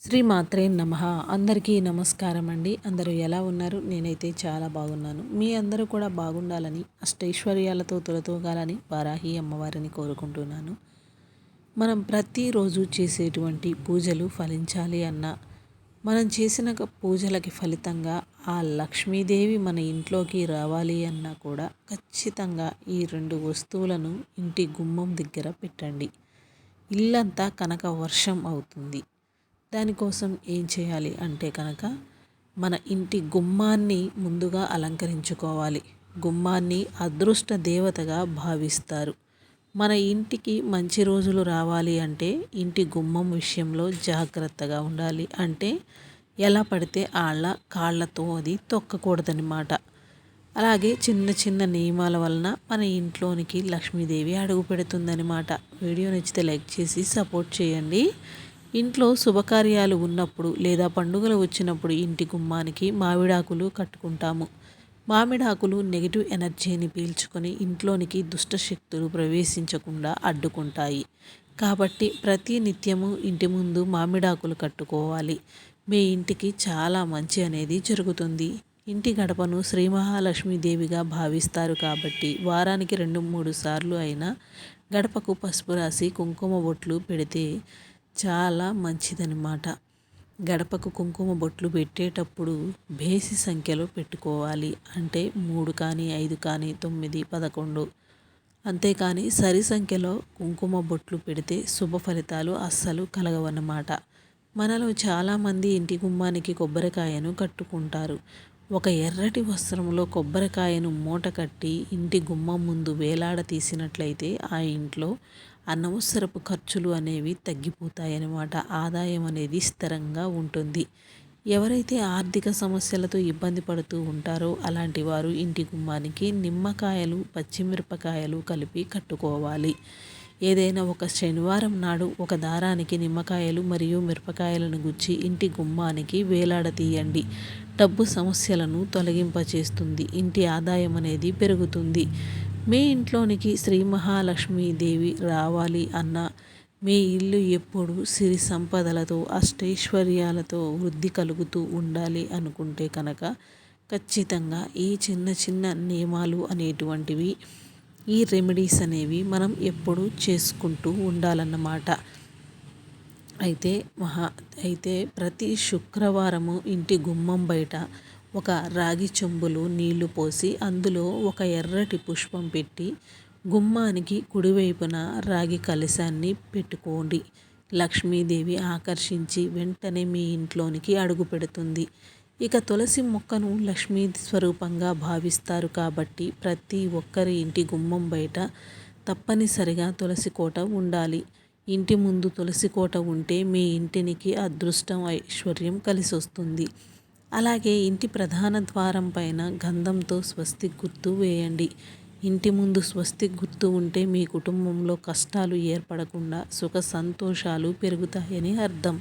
శ్రీ మాత్రే నమః. అందరికీ నమస్కారం అండి. అందరూ ఎలా ఉన్నారు? నేనైతే చాలా బాగున్నాను. మీ అందరూ కూడా బాగుండాలని, అష్టైశ్వర్యాలతో తులతూగాలని వారాహి అమ్మవారిని కోరుకుంటున్నాను. మనం ప్రతిరోజు చేసేటువంటి పూజలు ఫలించాలి అన్నా, మనం చేసిన పూజలకి ఫలితంగా ఆ లక్ష్మీదేవి మన ఇంట్లోకి రావాలి అన్నా కూడా ఖచ్చితంగా ఈ 2 వస్తువులను ఇంటి గుమ్మం దగ్గర పెట్టండి. ఇల్లంతా కనక వర్షం అవుతుంది. దానికోసం ఏం చేయాలి అంటే కనుక మన ఇంటి గుమ్మాన్ని ముందుగా అలంకరించుకోవాలి. గుమ్మాన్ని అదృష్ట దేవతగా భావిస్తారు. మన ఇంటికి మంచి రోజులు రావాలి అంటే ఇంటి గుమ్మం విషయంలో జాగ్రత్తగా ఉండాలి. అంటే ఎలా పడితే ఆళ్ళ కాళ్ళతో అది తొక్కకూడదనమాట. అలాగే చిన్న చిన్న నియమాల వలన మన ఇంట్లోనికి లక్ష్మీదేవి అడుగు పెడుతుందనమాట. వీడియో నచ్చితే లైక్ చేసి సపోర్ట్ చేయండి. ఇంట్లో శుభకార్యాలు ఉన్నప్పుడు లేదా పండుగలు వచ్చినప్పుడు ఇంటి గుమ్మానికి మామిడాకులు కట్టుకుంటాము. మామిడాకులు నెగిటివ్ ఎనర్జీని పీల్చుకొని ఇంట్లోనికి దుష్ట శక్తులు ప్రవేశించకుండా అడ్డుకుంటాయి. కాబట్టి ప్రతి నిత్యము ఇంటి ముందు మామిడాకులు కట్టుకోవాలి. మీ ఇంటికి చాలా మంచి అనేది జరుగుతుంది. ఇంటి గడపను శ్రీ మహాలక్ష్మీదేవిగా భావిస్తారు కాబట్టి వారానికి 2-3 సార్లు అయినా గడపకు పసుపు రాసి కుంకుమ బొట్లు పెడితే చాలా మంచిదన్నమాట. గడపకు కుంకుమ బొట్లు పెట్టేటప్పుడు బేసి సంఖ్యలో పెట్టుకోవాలి. అంటే 3 కానీ 5 కానీ 9, 11. అంతేకాని సరి సంఖ్యలో కుంకుమ బొట్లు పెడితే శుభ ఫలితాలు అస్సలు కలగవన్నమాట. మనలో చాలామంది ఇంటి గుమ్మానికి కొబ్బరికాయను కట్టుకుంటారు. ఒక ఎర్రటి వస్త్రంలో కొబ్బరికాయను మూట కట్టి ఇంటి గుమ్మం ముందు వేలాడ తీసినట్లయితే ఆ ఇంట్లో అనవసరపు ఖర్చులు అనేవి తగ్గిపోతాయన్నమాట. ఆదాయం అనేది స్థిరంగా ఉంటుంది. ఎవరైతే ఆర్థిక సమస్యలతో ఇబ్బంది పడుతూ ఉంటారో అలాంటి వారు ఇంటి గుమ్మానికి నిమ్మకాయలు, పచ్చిమిరపకాయలు కలిపి కట్టుకోవాలి. ఏదైనా ఒక శనివారం నాడు ఒక దారానికి నిమ్మకాయలు మరియు మిరపకాయలను గుచ్చి ఇంటి గుమ్మానికి వేలాడతీయండి. డబ్బు సమస్యలను తొలగింపచేస్తుంది. ఇంటి ఆదాయం అనేది పెరుగుతుంది. మీ ఇంట్లోనికి శ్రీ మహాలక్ష్మీదేవి రావాలి అన్నా, మీ ఇల్లు ఎప్పుడు సిరి సంపదలతో అష్టైశ్వర్యాలతో వృద్ధి కలుగుతూ ఉండాలి అనుకుంటే కనుక ఖచ్చితంగా ఈ చిన్న చిన్న నియమాలు అనేటువంటివి, ఈ రెమెడీస్ అనేవి మనం ఎప్పుడు చేసుకుంటూ ఉండాలన్నమాట. అయితే ప్రతి శుక్రవారము ఇంటి గుమ్మం బయట ఒక రాగి చెంబులో నీళ్లు పోసి అందులో ఒక ఎర్రటి పుష్పం పెట్టి గుమ్మానికి కుడివైపున రాగి కలశాన్ని పెట్టుకోండి. లక్ష్మీదేవి ఆకర్షించి వెంటనే మీ ఇంట్లోనికి అడుగు పెడుతుంది. ఇక తులసి మొక్కను లక్ష్మీ స్వరూపంగా భావిస్తారు కాబట్టి ప్రతి ఒక్కరి ఇంటి గుమ్మం బయట తప్పనిసరిగా తులసి కోట ఉండాలి. ఇంటి ముందు తులసి కోట ఉంటే మీ ఇంటికి అదృష్టం, ఐశ్వర్యం కలిసి వస్తుంది. అలాగే ఇంటి ప్రధాన ద్వారం పైన గంధంతో స్వస్తిక్ గుర్తు వేయండి. ఇంటి ముందు స్వస్తిక్ గుర్తు ఉంటే మీ కుటుంబంలో కష్టాలు ఏర్పడకుండా సుఖ సంతోషాలు పెరుగుతాయని అర్థం.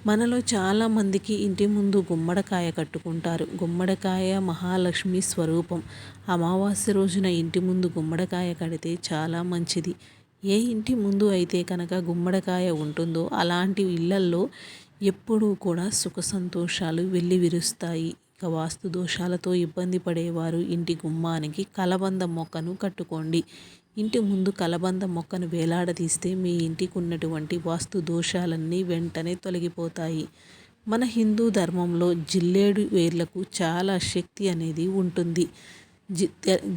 మనలో చాలామందికి ఇంటి ముందు గుమ్మడికాయ కట్టుకుంటారు. గుమ్మడికాయ మహాలక్ష్మి స్వరూపం. అమావాస్య రోజున ఇంటి ముందు గుమ్మడికాయ కడితే చాలా మంచిది. ఏ ఇంటి ముందు అయితే కనుక గుమ్మడికాయ ఉంటుందో అలాంటి ఇళ్లల్లో ఎప్పుడూ కూడా సుఖ సంతోషాలు వెల్లివిరుస్తాయి. ఇక వాస్తు దోషాలతో ఇబ్బంది పడేవారు ఇంటి గుమ్మానికి కలబంద మొక్కను కట్టుకోండి. ఇంటి ముందు కలబంద మొక్కను వేలాడదీస్తే మీ ఇంటికి ఉన్నటువంటి వాస్తు దోషాలన్నీ వెంటనే తొలగిపోతాయి. మన హిందూ ధర్మంలో జిల్లేడు వేర్లకు చాలా శక్తి అనేది ఉంటుంది.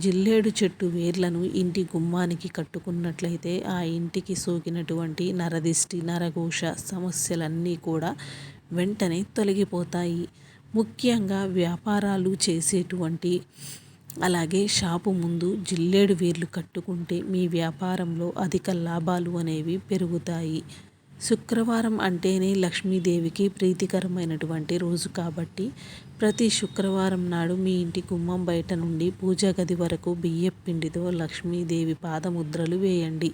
జిల్లేడు చెట్టు వేర్లను ఇంటి గుమ్మానికి కట్టుకున్నట్లయితే ఆ ఇంటికి సోకినటువంటి నరదిష్టి, నరఘోష సమస్యలన్నీ కూడా వెంటనే తొలగిపోతాయి. ముఖ్యంగా వ్యాపారాలు చేసేటువంటి అలాగే షాపు ముందు జిల్లేడు వేర్లు కట్టుకుంటే మీ వ్యాపారంలో అధిక లాభాలు అనేవి పెరుగుతాయి. శుక్రవారం అంటేనే లక్ష్మీదేవికి ప్రీతికరమైనటువంటి రోజు కాబట్టి ప్రతి శుక్రవారం నాడు మీ ఇంటి గుమ్మం బయట నుండి పూజా గది వరకు బియ్యపు పిండితో లక్ష్మీదేవి పాదముద్రలు వేయండి.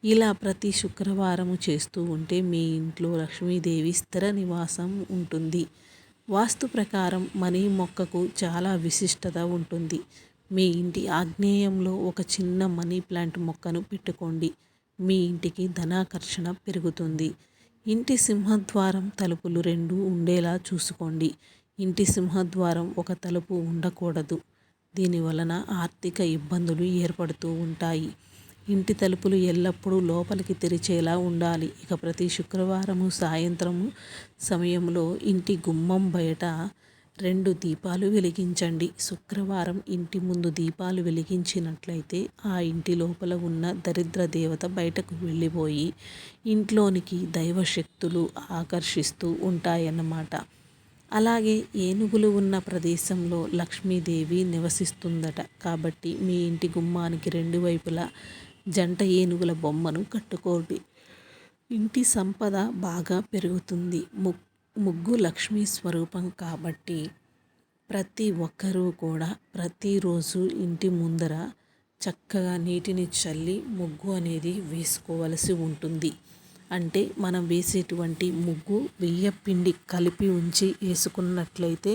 ఇలా ప్రతి శుక్రవారము చేస్తూ ఉంటే మీ ఇంట్లో లక్ష్మీదేవి స్థిర నివాసం ఉంటుంది. వాస్తు ప్రకారం మనీ మొక్కకు చాలా విశిష్టత ఉంటుంది. మీ ఇంటి ఆగ్నేయంలో ఒక చిన్న మనీ ప్లాంట్ మొక్కను పెట్టుకోండి. మీ ఇంటికి ధనాకర్షణ పెరుగుతుంది. ఇంటి సింహద్వారం తలుపులు 2 ఉండేలా చూసుకోండి. ఇంటి సింహద్వారం ఒక తలుపు ఉండకూడదు. దీనివలన ఆర్థిక ఇబ్బందులు ఏర్పడుతూ ఉంటాయి. ఇంటి తలుపులు ఎల్లప్పుడూ లోపలికి తెరిచేలా ఉండాలి. ఇక ప్రతి శుక్రవారము సాయంత్రము సమయంలో ఇంటి గుమ్మం బయట 2 దీపాలు వెలిగించండి. శుక్రవారం ఇంటి ముందు దీపాలు వెలిగించినట్లయితే ఆ ఇంటి లోపల ఉన్న దరిద్ర దేవత బయటకు వెళ్ళిపోయి ఇంట్లోనికి దైవశక్తులు ఆకర్షిస్తూ ఉంటాయన్నమాట. అలాగే ఏనుగులు ఉన్న ప్రదేశంలో లక్ష్మీదేవి నివసిస్తుందట. కాబట్టి మీ ఇంటి గుమ్మానికి 2 వైపులా జంట ఏనుగుల బొమ్మను కట్టుకోండి. ఇంటి సంపద బాగా పెరుగుతుంది. ముగ్గు లక్ష్మీ స్వరూపం కాబట్టి ప్రతి ఒక్కరూ కూడా ప్రతిరోజు ఇంటి ముందర చక్కగా నీటిని చల్లి ముగ్గు అనేది వేసుకోవలసి ఉంటుంది. అంటే మనం వేసేటువంటి ముగ్గు బియ్యపిండి కలిపి ఉంచి వేసుకున్నట్లయితే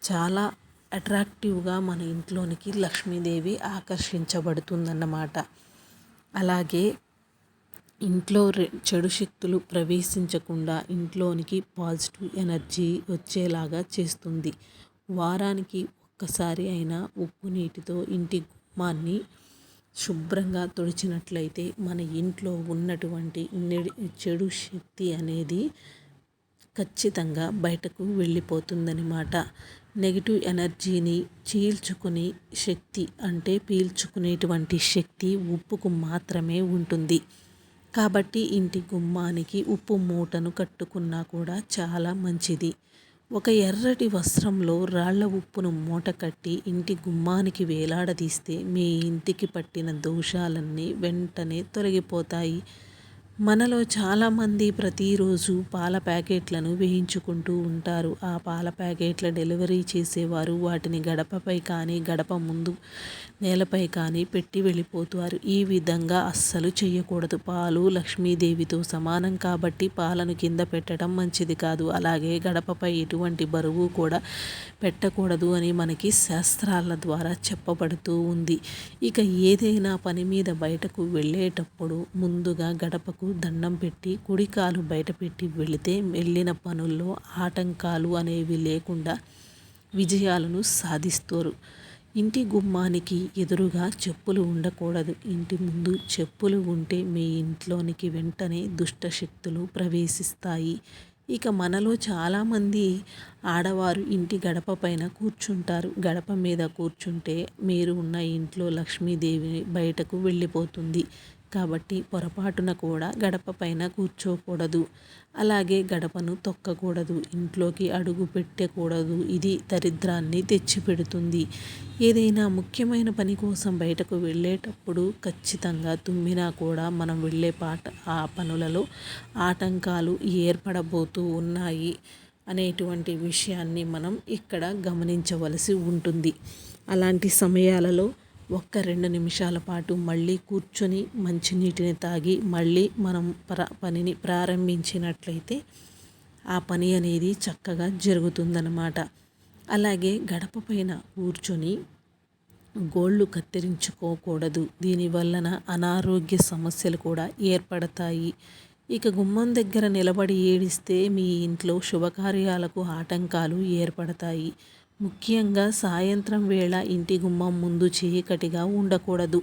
చాలా అట్రాక్టివ్గా మన ఇంట్లోనికి లక్ష్మీదేవి ఆకర్షించబడుతుందన్నమాట. అలాగే ఇంట్లో చెడు శక్తులు ప్రవేశించకుండా ఇంట్లోనికి పాజిటివ్ ఎనర్జీ వచ్చేలాగా చేస్తుంది. వారానికి ఒక్కసారి అయినా ఉప్పు నీటితో ఇంటి గుమ్మాన్ని శుభ్రంగా తుడిచినట్లయితే మన ఇంట్లో ఉన్నటువంటి చెడు శక్తి అనేది ఖచ్చితంగా బయటకు వెళ్ళిపోతుందన్నమాట. నెగిటివ్ ఎనర్జీని చీల్చుకునే శక్తి అంటే పీల్చుకునేటువంటి శక్తి ఉప్పుకు మాత్రమే ఉంటుంది. కాబట్టి ఇంటి గుమ్మానికి ఉప్పు మూటను కట్టుకున్నా కూడా చాలా మంచిది. ఒక ఎర్రటి వస్త్రంలో రాళ్ల ఉప్పును మూట కట్టి ఇంటి గుమ్మానికి వేలాడదీస్తే మీ ఇంటికి పట్టిన దోషాలన్నీ వెంటనే తొలగిపోతాయి. మనలో చాలామంది ప్రతిరోజు పాల ప్యాకెట్లను వేయించుకుంటూ ఉంటారు. ఆ పాల ప్యాకెట్ల డెలివరీ చేసేవారు వాటిని గడపపై కానీ గడప ముందు నేలపై కానీ పెట్టి వెళ్ళిపోతారు. ఈ విధంగా అస్సలు చేయకూడదు. పాలు లక్ష్మీదేవితో సమానం కాబట్టి పాలను కింద పెట్టడం మంచిది కాదు. అలాగే గడపపై ఎటువంటి బరువు కూడా పెట్టకూడదు అని మనకి శాస్త్రాల ద్వారా చెప్పబడుతూ ఉంది. ఇక ఏదైనా పని మీద బయటకు వెళ్ళేటప్పుడు ముందుగా గడపకు దండం పెట్టి కుడికాలు బయట పెట్టి వెళితే వెళ్ళిన పనుల్లో ఆటంకాలు అనేవి లేకుండా విజయాలను సాధిస్తారు. ఇంటి గుమ్మానికి ఎదురుగా చెప్పులు ఉండకూడదు. ఇంటి ముందు చెప్పులు ఉంటే మీ ఇంట్లోనికి వెంటనే దుష్ట శక్తులు ప్రవేశిస్తాయి. ఇక మనలో చాలామంది ఆడవారు ఇంటి గడప పైన కూర్చుంటారు. గడప మీద కూర్చుంటే మీరు ఉన్న ఇంట్లో లక్ష్మీదేవి బయటకు వెళ్ళిపోతుంది. కాబట్టి పొరపాటున కూడా గడప పైన కూర్చోకూడదు. అలాగే గడపను తొక్కకూడదు. ఇంట్లోకి అడుగు పెట్టకూడదు. ఇది దరిద్రాన్ని తెచ్చిపెడుతుంది. ఏదైనా ముఖ్యమైన పని కోసం బయటకు వెళ్ళేటప్పుడు ఖచ్చితంగా తుమ్మినా కూడా మనం వెళ్ళే ఆ పనులలో ఆటంకాలు ఏర్పడబోతూ ఉన్నాయి అనేటువంటి విషయాన్ని మనం ఇక్కడ గమనించవలసి ఉంటుంది. అలాంటి సమయాలలో 1-2 నిమిషాల పాటు మళ్ళీ కూర్చొని మంచినీటిని తాగి మళ్ళీ మనం పనిని ప్రారంభించినట్లయితే ఆ పని అనేది చక్కగా జరుగుతుందన్నమాట. అలాగే గడప పైన కూర్చొని గోళ్ళు కత్తిరించుకోకూడదు. దీనివలన అనారోగ్య సమస్యలు కూడా ఏర్పడతాయి. ఇక గుమ్మం దగ్గర నిలబడి ఏడిస్తే మీ ఇంట్లో శుభకార్యాలకు ఆటంకాలు ఏర్పడతాయి. ముఖ్యంగా సాయంత్రం వేళ ఇంటి గుమ్మం ముందు చీకటిగా ఉండకూడదు.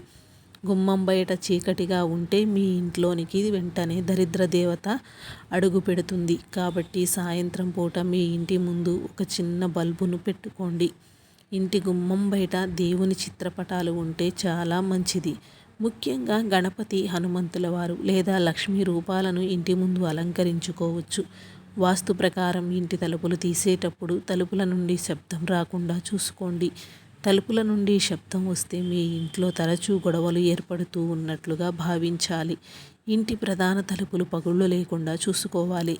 గుమ్మం బయట చీకటిగా ఉంటే మీ ఇంట్లోనికి వెంటనే దరిద్ర దేవత అడుగు పెడుతుంది. కాబట్టి సాయంత్రం పూట మీ ఇంటి ముందు ఒక చిన్న బల్బును పెట్టుకోండి. ఇంటి గుమ్మం బయట దేవుని చిత్రపటాలు ఉంటే చాలా మంచిది. ముఖ్యంగా గణపతి, హనుమంతుల వారు లేదా లక్ష్మీ రూపాలను ఇంటి ముందు అలంకరించుకోవచ్చు. వాస్తు ప్రకారం ఇంటి తలుపులు తీసేటప్పుడు తలుపుల నుండి శబ్దం రాకుండా చూసుకోండి. తలుపుల నుండి శబ్దం వస్తే మీ ఇంట్లో తరచూ గొడవలు ఏర్పడుతూ ఉన్నట్లుగా భావించాలి. ఇంటి ప్రధాన తలుపులు పగుళ్ళు లేకుండా చూసుకోవాలి.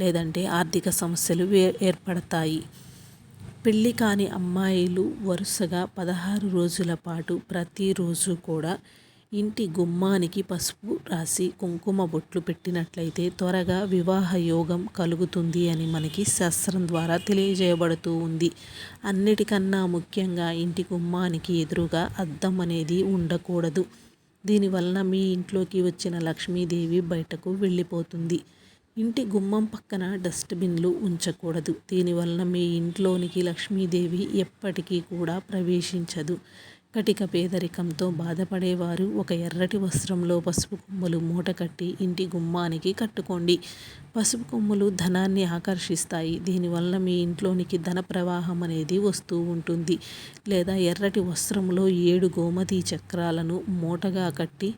లేదంటే ఆర్థిక సమస్యలు ఏర్పడతాయి. పెళ్ళి కాని అమ్మాయిలు వరుసగా 16 రోజుల పాటు ప్రతిరోజు కూడా ఇంటి గుమ్మానికి పసుపు రాసి కుంకుమ బొట్లు పెట్టినట్లయితే త్వరగా వివాహ యోగం కలుగుతుంది అని మనకి శాస్త్రం ద్వారా తెలియజేయబడుతూ ఉంది. అన్నిటికన్నా ముఖ్యంగా ఇంటి గుమ్మానికి ఎదురుగా అద్దం అనేది ఉండకూడదు. దీనివలన మీ ఇంట్లోకి వచ్చిన లక్ష్మీదేవి బయటకు వెళ్ళిపోతుంది. ఇంటి గుమ్మం పక్కన డస్ట్బిన్లు ఉంచకూడదు. దీనివలన మీ ఇంట్లోనికి లక్ష్మీదేవి ఎప్పటికీ కూడా ప్రవేశించదు. కటిక పేదరికంతో బాధపడేవారు ఒక ఎర్రటి వస్త్రంలో పసుపు కొమ్ములు మూట కట్టి ఇంటి గుమ్మానికి కట్టుకోండి. పసుపు కొమ్ములు ధనాన్ని ఆకర్షిస్తాయి. దీనివల్ల మీ ఇంట్లోనికి ధన ప్రవాహం అనేది వస్తూ ఉంటుంది. లేదా ఎర్రటి వస్త్రంలో 7 గోమతి చక్రాలను మూటగా కట్టి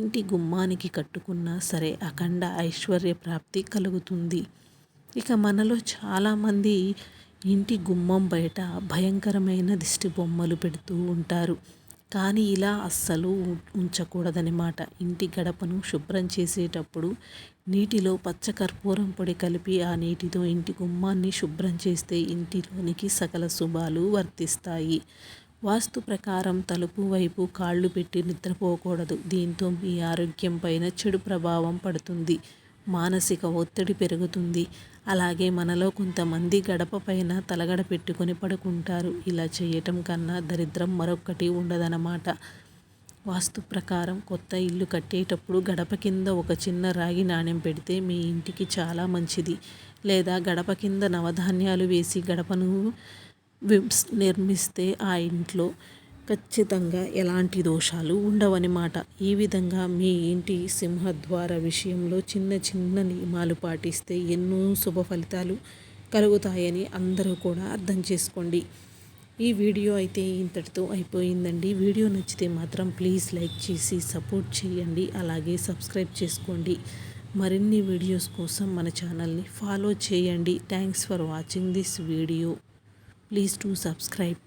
ఇంటి గుమ్మానికి కట్టుకున్నా సరే అఖండ ఐశ్వర్య ప్రాప్తి కలుగుతుంది. ఇక మనలో చాలామంది ఇంటి గుమ్మం బయట భయంకరమైన దిష్టి బొమ్మలు పెడుతూ ఉంటారు. కానీ ఇలా అస్సలు ఉంచకూడదనమాట. ఇంటి గడపను శుభ్రం చేసేటప్పుడు నీటిలో పచ్చకర్పూరం పొడి కలిపి ఆ నీటితో ఇంటి గుమ్మాన్ని శుభ్రం చేస్తే ఇంటిలోనికి సకల శుభాలు వర్తిస్తాయి. వాస్తు ప్రకారం తలుపు వైపు కాళ్ళు పెట్టి నిద్రపోకూడదు. దీంతో మీ ఆరోగ్యం పైన చెడు ప్రభావం పడుతుంది. మానసిక ఒత్తిడి పెరుగుతుంది. అలాగే మనలో కొంతమంది గడప పైన తలగడ పెట్టుకొని పడుకుంటారు. ఇలా చేయటం కన్నా దరిద్రం మరొకటి ఉండదన్నమాట. వాస్తు ప్రకారం కొత్త ఇల్లు కట్టేటప్పుడు గడప కింద ఒక చిన్న రాగి నాణెం పెడితే మీ ఇంటికి చాలా మంచిది. లేదా గడప కింద నవధాన్యాలు వేసి గడపను నిర్మిస్తే ఆ ఇంట్లో ఖచ్చితంగా ఎలాంటి దోషాలు ఉండవన్నమాట. ఈ విధంగా మీ ఇంటి సింహద్వార విషయంలో చిన్న చిన్న నియమాలు పాటిస్తే ఎన్నో శుభ ఫలితాలు కలుగుతాయని అందరూ కూడా అర్థం చేసుకోండి. ఈ వీడియో అయితే ఇంతటితో అయిపోయిందండి. వీడియో నచ్చితే మాత్రం ప్లీజ్ లైక్ చేసి సపోర్ట్ చేయండి. అలాగే సబ్స్క్రైబ్ చేసుకోండి. మరిన్ని వీడియోస్ కోసం మన ఛానల్ని ఫాలో చేయండి. Thanks for watching this video. Please do subscribe.